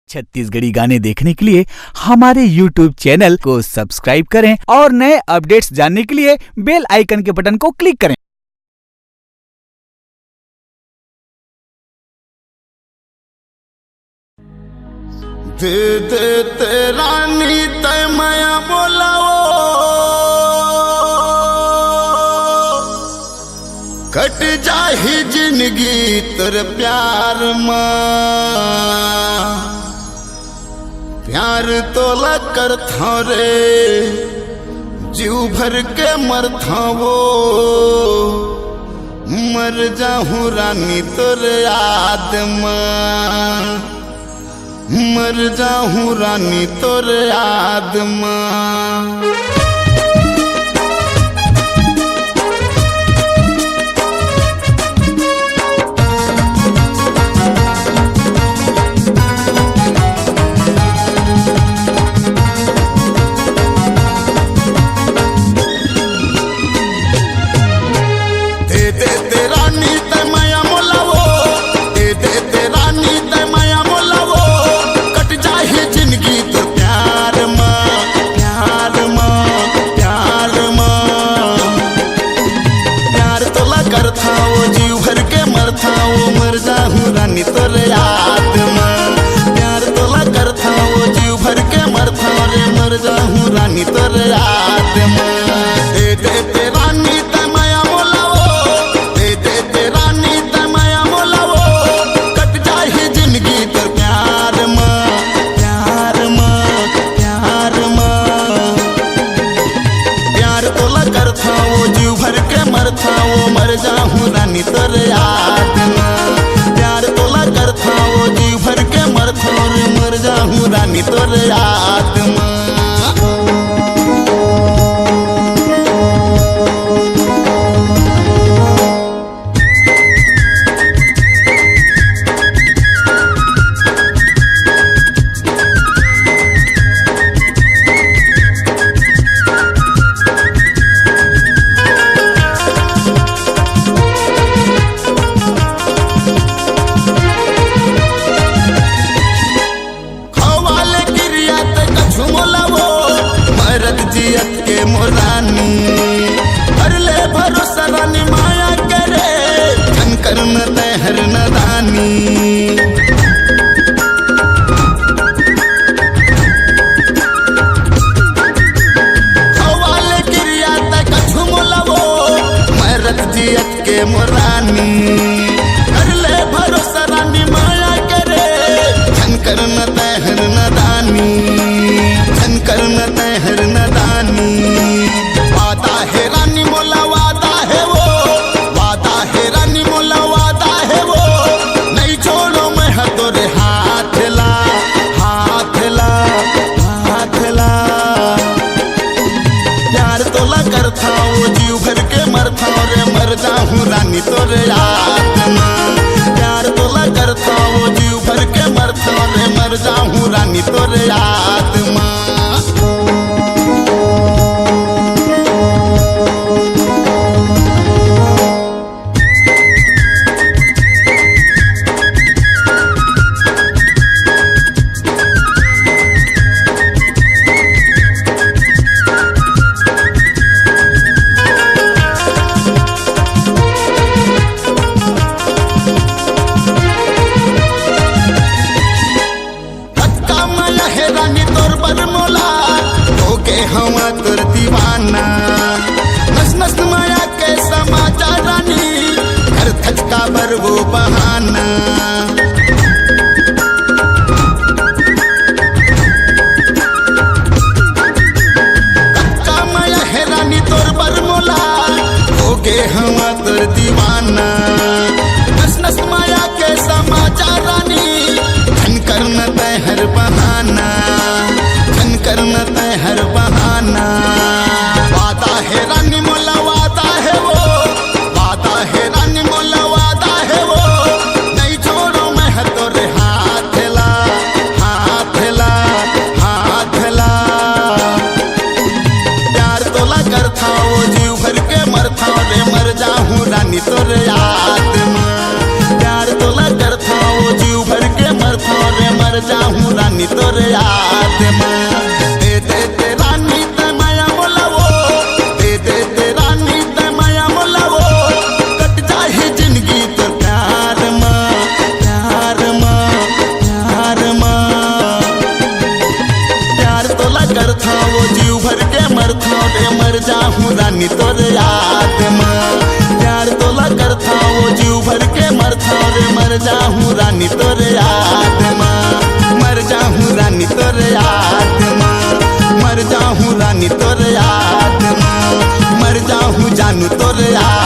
छत्तीसगढ़ी गाने देखने के लिए हमारे YouTube चैनल को सब्सक्राइब करें और नए अपडेट्स जानने के लिए बेल आइकन के बटन को क्लिक करें। दे दे तेरा नीत माया बोलाओ कट जाही जिंदगी तेरे प्यार प्यार तो कर था रे जीव भर के मर था वो मर जाहूँ रानी तोरे याद मर जाहूँ रानी तोरे याद तोरे याद प्यार तोला कर था वो जीव भर के मर था रे मर जाहूँ रानी तोरे याद दे दे तेरा नीत माया मोलावो दे दे तेरा नीत माया मोलावो कट जाही जिंदगी तोर प्यार प्यार प्यार प्यार तोला कर था वो जीव भर के मर था वो मर जाहूँ रानी तोरे याद मर जाहूँ रानी तोरे याद जियत के मोरानी हर ले भरोसा रानी माया करे कंकर न तहर नदानी हवाले गिरिया तक झुमलवो मरत जियत के मोरानी हर ले भरोसा रानी माया करे कंकर न तहर नदानी कंकर न तहर वादा है रानी मोला वादा है वो नहीं छोड़ो मैं तोरे हाथ ला प्यार तोला कर था वो जीव भर के मर था रे मर जाहूँ रानी तोरे याद प्यार तोला कर था वो जीव भर के मर था रे मर जाहूँ रानी तोरे याद हवा तोर दीवाना नस नस माया के समाचार रानी घर थचका बर वो बहाना कच्चा माया है रानी तोर बर मोला हो गे हवा तोर दीवाना नस नस माया के समाचार रानी धन करना तहर बहाना करना हर बहाना वादा है रानी मोला वादा है वो वादा है रानी मोला वादा है वो नहीं छोड़ो मैं तोरे हाथ ला प्यार तोला कर था वो जीव भर के मर था रे मर जाहूँ रानी तोरे याद प्यार तोला कर था वो जीव भर के मर था रे मर जाहूँ रानी तोर याद में। दे दे ते रानी ते माया मोलावो, दे दे ते रानी ते माया मोलावो, कट जाए जिंदगी तो प्यार में, प्यार में, प्यार में। प्यार तोला करथा वो जीव भर के मरथा रे, मर जाहूँ रानी तोर याद में। प्यार तोला करथा वो जीव भर के मरथा रे, मर जाहूँ रानी तोर याद में, मर जाहूँ रानी तोर याद में, मर जाहूँ रानी तोर याद में, मर जाहूँ जानू तोर याद।